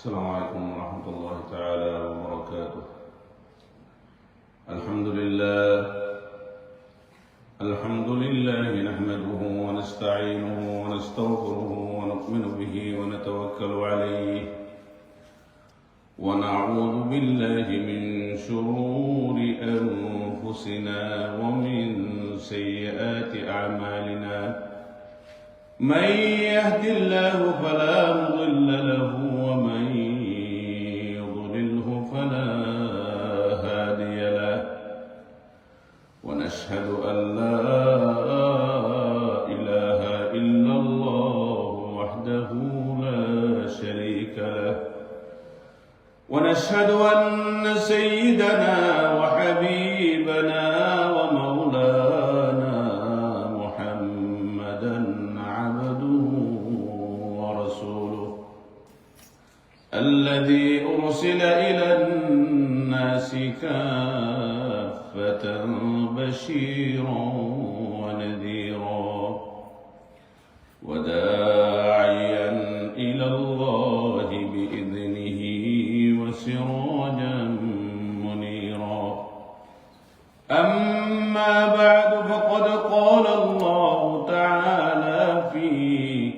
السلام عليكم ورحمة الله تعالى وبركاته. الحمد لله نحمده ونستعينه ونستغفره ونؤمن به ونتوكل عليه ونعوذ بالله من شرور أنفسنا ومن سيئات أعمالنا. من يهد الله فلا مضل له ومن يضلله فلا هادي له، ونشهد أن لا إله إلا الله وحده لا شريك له، ونشهد أن سيدنا وحبيبنا ومولانا محمدا عبده ورسوله الذي أرسل إلى الناس كافة بشيرا ونذيرا وداعيا إلى الله بإذنه وسراجا منيرا. أما بعد فقد قال الله تعالى في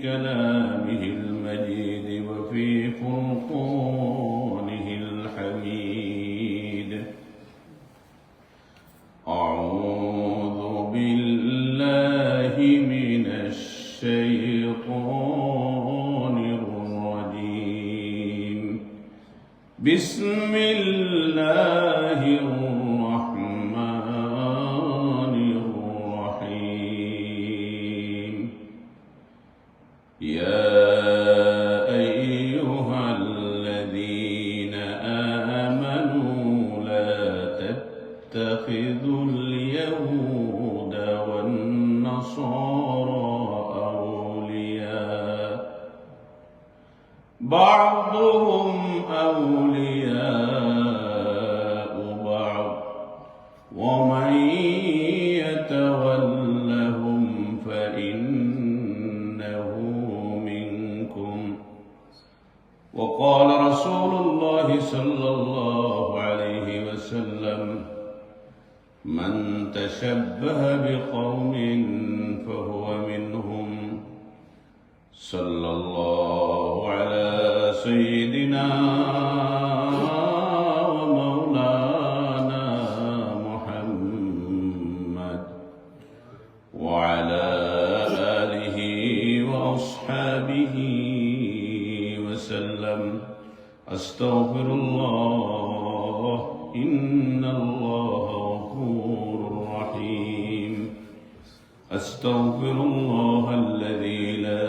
كلامه المجيد وفي فرقانه الحميد: أعوذ بالله من الشيطان الرجيم. بسم الله الرحمن الرحيم. يا أيها الذين آمنوا لا تتخذوا اليهود والنصارى أولياء بعضهم أولياء بعض ومن يتولهم فإنه منكم. وقال رسول الله صلى الله عليه وسلم: من تشبه بقوم فهو منهم. صلى الله على سيدنا ومولانا محمد وعلى آله وأصحابه وسلم. أستغفر الله إن الله غفور رحيم. أستغفر الله الذي لا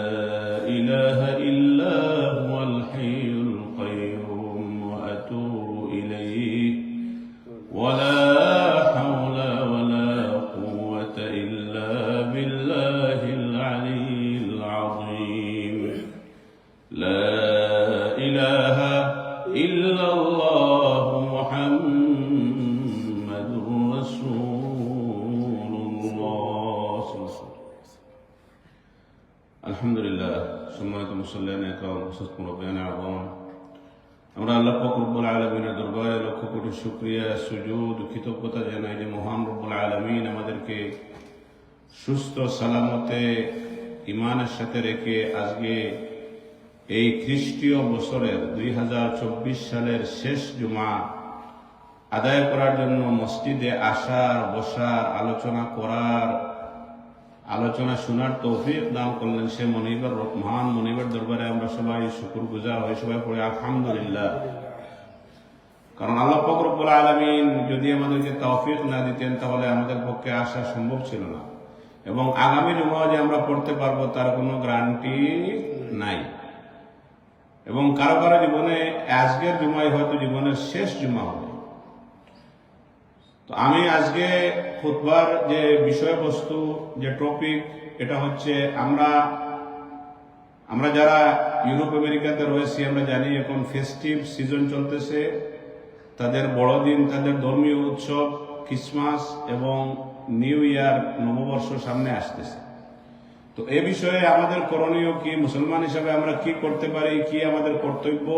إله إلا هو الحي القيوم وأتوب إليه ولا حول ولا قوة إلا بالله العلي العظيم. لا إله إلا الله محمد رسول الله. الحمد لله সম্মানিত মুসল্লিয়ান ইকরাম, মুরব্বিয়ান আযম, আমরা আল্লাহ পাক রব্বুল আলামিনের দরবারে লক্ষ কোটি শুকরিয়া, সুজুদ, কৃতজ্ঞতা জানাই যে মহান রব্বুল আলামিন আমাদেরকে সুস্থ সালামতে ঈমানের সাথে রেখে আজকে এই খ্রিস্টীয় বছরের 2024 সালের শেষ জুমা আদায় করার জন্য মসজিদে আসার, বসার, আলোচনা শোনার তৌফিক দান করলেন। সে মহান মনিবের দরবারে আমরা সবাই শুকরগুজার হই, সবাই পড়ে আলহামদুলিল্লাহ। কারণ আল্লাহ পাক রব্বুল আলামিন যদি আমাদেরকে তৌফিক না দিতেন তাহলে আমাদের পক্ষে আসা সম্ভব ছিল না, এবং আগামী জুমা যে আমরা পড়তে পারবো তার কোনো গ্যারান্টি নাই। এবং কারো কারো জীবনে আজকের জুমাই হয়তো জীবনের শেষ জুমা হবে। তো আমি আজকে খুতবার যে বিষয়বস্তু, যে টপিক, এটা হচ্ছে আমরা যারা ইউরোপ আমেরিকাতে রয়েছি আমরা জানি এখন ফেস্টিভ সিজন চলতেছে, তাদের বড়দিন, তাদের ধর্মীয় উৎসব ক্রিসমাস এবং নিউ ইয়ার, নববর্ষ সামনে আসতেছে। তো এ বিষয়ে আমাদের করণীয় কি, মুসলমান হিসাবে আমরা কি করতে পারি, কি আমাদের কর্তব্য,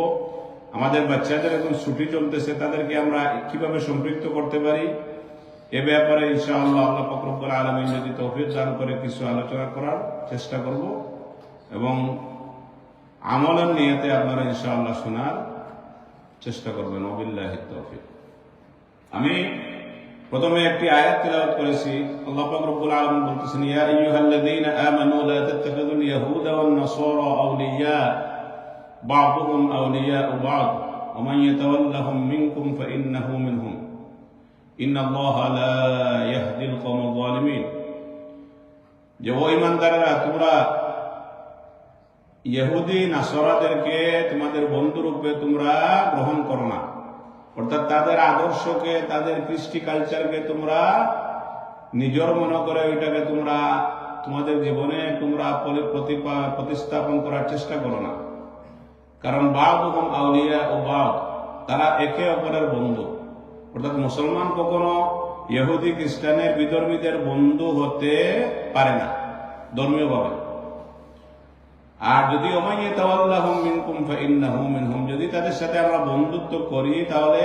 আমাদের বাচ্চাদের এখন ছুটি চলতেছে, তাদেরকে আমরা কিভাবে সম্পৃক্ত করতে পারি এ ব্যাপারে ইনশাআল্লাহ আল্লাহ পাক রব্বুল আলামিন যদি তৌফিক দান করে কিছু আলোচনা করার চেষ্টা করব এবং আমলের নিয়তে আপনারা ইনশাআল্লাহ শোনার চেষ্টা করবেন। ওয়াবিল্লাহি তৌফিক। আমি প্রথমে একটি আয়াত তেলাওয়াত করেছি। আল্লাহ পাক রব্বুল আলামিন বলতেছেন, ইয়া আইয়ুহাল্লাযীনা আমানু লা তাত্তাখিযুল ইয়াহুদা ওয়ান নাসারা আউলিয়া বা'দুহুম আউলিয়াউ বা'দ ওয়া মান ইয়াতাওয়াল্লাহুম মিনকুম ফাইন্নাহু মিনহুম ইন্নাল্লাহা লা ইয়াহদিল কওমাল যালিমিন। যে ও ঈমানদাররা, তোমরা ইহুদি নাসারাদেরকে তোমাদের বন্ধুরূপে তোমরা গ্রহণ করো না, অর্থাৎ তাদের আদর্শকে, তাদের কৃষ্টি কালচারকে তোমরা নিজের মনে করে ওইটাকে তোমরা তোমাদের জীবনে তোমরা প্রতিস্থাপন করার চেষ্টা করো না। কারণ বা'দুহুম আউলিয়া ও বা'দ, তারা একে অপরের বন্ধু। অর্থাৎ মুসলমান কখনো ইহুদি খ্রিস্টানের বিধর্মীদের বন্ধু হতে পারে না ধর্মীয়ভাবে। আর যদি ওমান ইয়াতাওয়াল্লাহুম মিনকুম ফাইন্নাহু মিনহুম, যদি তাদের সাথে আমরা বন্ধুত্ব করি তাহলে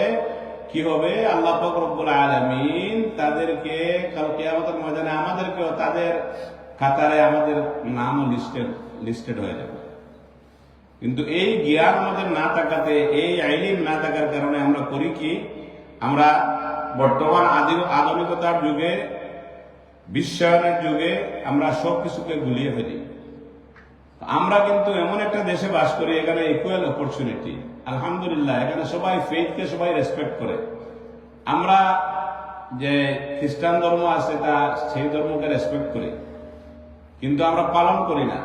কি হবে? আল্লাহ পাক রব্বুল আলামিন তাদেরকে কাল কিয়ামতের ময়দানে আমাদেরকেও তাদের খাতারে আমাদের নাম লিস্টেড হয়ে যাবে। কিন্তু এই জ্ঞান আমাদের না থাকাতে, এই ইলম না থাকার কারণে আমরা করি কি? আমরা বর্তমান আধুনিকতার যুগে, বিশ্বায়নের যুগে আমরা সবকিছুকে গুলিয়ে ফেলি। আমরা কিন্তু এমন একটা দেশে বাস করি, এখানে ইকুয়াল অপরচুনিটি, আলহামদুলিল্লাহ। এখানে সবাই ফেইথকে সবাই রেসপেক্ট করে। আমরা যে খ্রিস্টান ধর্ম আছে তা সেই ধর্মকে রেসপেক্ট করি, কিন্তু আমরা পালন করি না।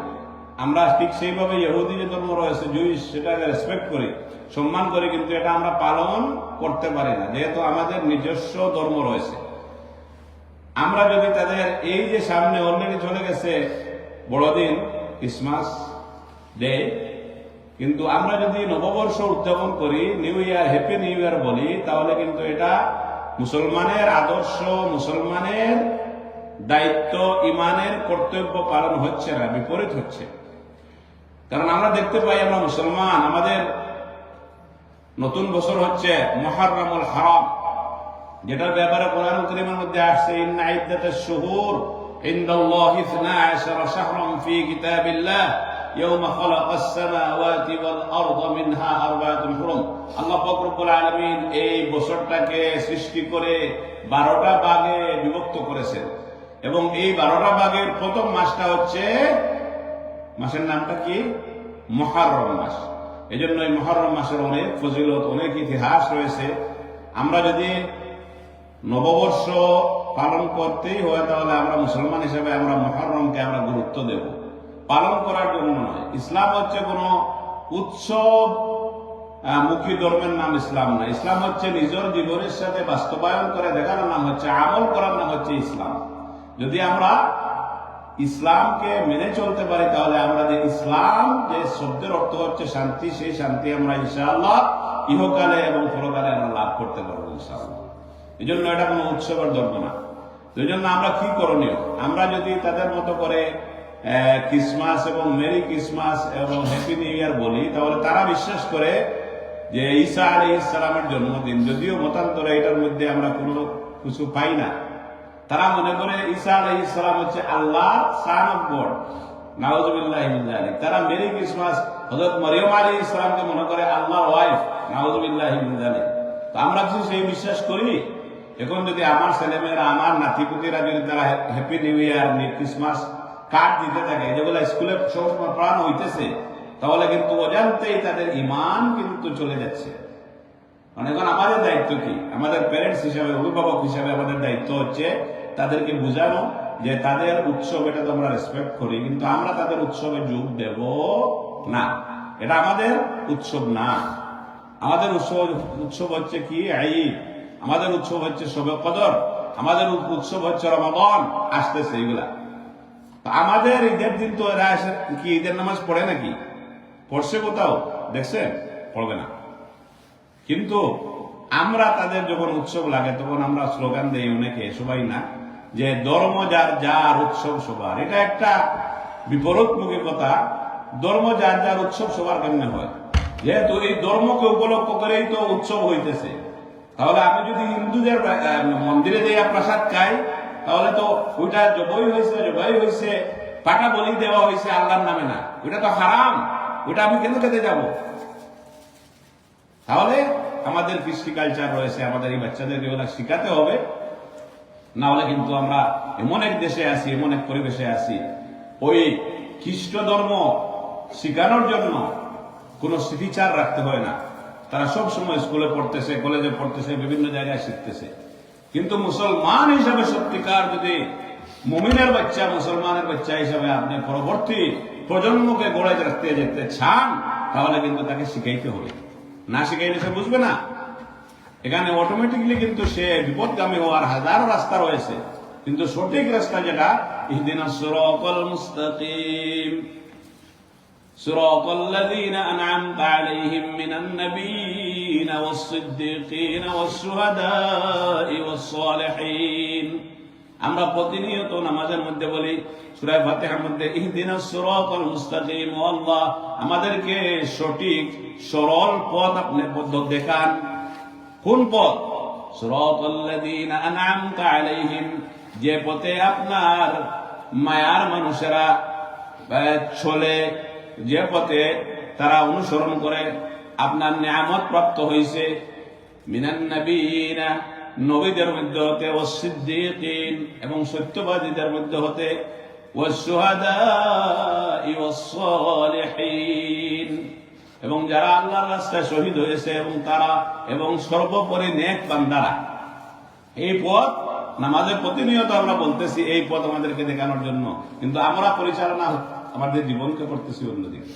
আমরা ঠিক সেইভাবে ইহুদি যে ধর্ম রয়েছে, জুইশ, সেটাকে রেসপেক্ট করি, সম্মান করি, কিন্তু এটা আমরা পালন করতে পারি না, যেহেতু আমাদের নিজস্ব ধর্ম রয়েছে। আমরা যদি তাদের এই যে সামনে অলরেডি চলে গেছে বড়দিন, ক্রিসমাস ডে, কিন্তু আমরা যদি নববর্ষ উদযাপন করি, new year, happy new year বলি, তাহলে কিন্তু এটা মুসলমানের আদর্শ, মুসলমানের দায়িত্ব, ইমানের কর্তব্য পালন হচ্ছে না, বিপরীত হচ্ছে। কারণ আমরা দেখতে পাই, আমরা মুসলমান, আমাদের নতুন বছর হচ্ছে মুহররমুল হারাম, যেটার ব্যাপারে কোরআন কারীমের মধ্যে আসছে, ইন্না ইদ্দাতাশ শুহুর ইনদাল্লাহি 12 শাহরান ফি কিতাবিল্লাহ ইয়াওমা খালাকাস সামাওয়াতি ওয়াল আরদা মিনহা আরবাআতুন হুরুম। আল্লাহ পাক রব্বুল আলামিন এই বছরটাকে সৃষ্টি করে 12টা ভাগে বিভক্ত করেছেন, এবং এই 12টা ভাগের প্রথম মাসটা হচ্ছে, মাসের নামটা কি? মুহররম মাস। এই জন্য এই মুহররম মাসের অনেক ফজিলত, অনেক ইতিহাস রয়েছে। আমরা যদি নববর্ষ পালন করতেই হয়, তাহলে আমরা মুসলমান হিসেবে আমরা মুহররমকে আমরা গুরুত্ব দেব, পালন করার জন্য নয়। ইসলাম হচ্ছে কোন উৎসব মুখী ধর্মের নাম ইসলাম না। ইসলাম হচ্ছে নিজের জীবনের সাথে বাস্তবায়ন করে দেখানোর নাম হচ্ছে, আমল করার নাম হচ্ছে ইসলাম। যদি আমরা ইসলামকে মেনে চলতে পারি, তাহলে আমরা যে ইসলাম, যে শব্দের অর্থ হচ্ছে শান্তি, সেই শান্তি আমরা ইনশাআল্লাহ ইহকালে এবং পরকালে আমরা লাভ করতে পারবো ইনশাআল্লাহ। এই জন্য এটা কোনো উৎসবের ধর্ম না। এই জন্য আমরা কি করণীয়? আমরা যদি তাদের মতো করে ক্রিসমাস এবং মেরি ক্রিসমাস এবং হ্যাপি নিউ ইয়ার বলি, তাহলে তারা বিশ্বাস করে যে ঈসা আলাইহিস সালামের জন্মদিন, যদিও মতান্তরে এটার মধ্যে আমরা কোনো কিছু পাই না। তারা মনে করে ঈসা আলাইহিস সালাম হচ্ছে আল্লাহর সন অফ গড, নাউযুবিল্লাহি মিন যালিক। তারা মেরি ক্রিসমাস হযরত মরিয়ম আলাইহিস সালামকে মনে করে আল্লাহর ওয়াইফ, নাউযুবিল্লাহি মিন যালিক। তো আমরা কি সেই বিশ্বাস করি? এখন যদি আমার ছেলেমেয়েরা, আমার নাতিপুতিরা যদি তারা happy new year, Christmas card দিতে থাকে, যেগুলো স্কুলে সবসময় পড়ানো হইতেছে, তাহলে কিন্তু অজান্তেই তাদের ঈমান কিন্তু চলে যাচ্ছে। কারণ এখন আমাদের দায়িত্ব কি? আমাদের প্যারেন্টস হিসাবে, অভিভাবক হিসাবে আমাদের দায়িত্ব হচ্ছে তাদেরকে বোঝানো যে তাদের উৎসব, এটা তো আমরা রেসপেক্ট করি, কিন্তু আমরা তাদের উৎসবে যোগ দেব না। এটা আমাদের উৎসব না। আমাদের উৎসব হচ্ছে কি? ঈদ। আমাদের উৎসব হচ্ছে শবে কদর। আমাদের উৎসব হচ্ছে রমাদান আসতেছে, এগুলা। তো আমাদের ঈদের দিন তো এরা এসে কি ঈদের নামাজ পড়ে নাকি? পড়ছে কোথাও দেখছেন? পড়বে না। কিন্তু আমরা তাদের যখন উৎসব লাগে, তখন আমরা স্লোগান দেই অনেকে, সবাই না, যে ধর্ম যার যার, উৎসব সবার। এটা একটা বিপরীতমুখী কথা। ধর্ম যার যার, উৎসব সবার কেমনে হয়? যেহেতু এই ধর্মকে উপলক্ষ করেই তো উৎসব হইতেছে, তাহলে আমি যদি হিন্দুদের মন্দিরে যাইয়া প্রসাদ খাই, তাহলে তো ওইটা জবাই হয়েছে, পাটা বলি দেওয়া হয়েছে আল্লাহর নামে না, ওইটা তো হারাম। ওইটা আমি কেন খেতে যাব? তাহলে আমাদের কৃষ্টি কালচার রয়েছে, আমাদের এই বাচ্চাদেরকে ওগুলা শিখাতে হবে। না হলে কিন্তু আমরা এমন এক দেশে আছি, এমন এক পরিবেশে আছি, ওই খ্রিস্ট ধর্ম শিখানোর জন্য কোন স্মৃতিচার রাখতে হয় না। তারা সব সময় স্কুলে পড়তেছে, কলেজে পড়তেছে, বিভিন্ন জায়গায় শিখতেছে। কিন্তু মুসলমান হিসাবে সত্যিকার যদি মুমিনের বাচ্চা, মুসলমানের বাচ্চা হিসাবে আপনি পরবর্তী প্রজন্মকে গড়ে রাখতে যেতে চান, তাহলে কিন্তু তাকে শিখাইতে হবে। না শিখাইলে সে বুঝবে না। এখানে অটোমেটিকলি কিন্তু সে বিপদগামী হওয়ার হাজারো রাস্তা রয়েছে, কিন্তু সঠিক রাস্তা যেটা, ইহদিনাস সিরাতাল মুস্তাকিম সিরাতাল্লাযীনা আন'আমতা আলাইহিম মিনান নাবিয়্যিনা ওয়াস-সিদ্দীকিনা ওয়াস-শুহাদা'i ওয়াস-সালিহিন। আমরা প্রতিনিয়ত নামাজের মধ্যে বলি, সূরা ফাতিহার মধ্যে, ইহদিনাস সিরাতাল মুস্তাকিম, ও আল্লাহ আমাদেরকে সঠিক সরল পথ আপনি পথ দেখান। কোন পথ? সিরাতাল্লাযীনা আন'আমতা আলাইহিম, যে পথে আপনার মায়ার মানুষেরা চলে, যে পথে তারা অনুসরণ করে, আপনার নিয়ামত প্রাপ্ত হয়েছে। মিনান নাবিয়িনা, নবীদের মধ্যে হতে, ওয়াস-সিদ্দীকিন, এবং সত্যবাদীদের মধ্যে হতে, ওয়াস-শুহাদা'i ওয়াস-সালিহিন, এবং যারা আল্লাহর রাস্তায় শহীদ হয়েছে, এবং সর্বোপরি নেক বান্দারা। এই পথ নামাজের প্রতিনিয়ত আমরা বলতেছি, এই পথ আমাদেরকে দেখানোর জন্য, কিন্তু আমরা পরিচালনা আমাদের জীবনকে করতেছি অন্যদিকে।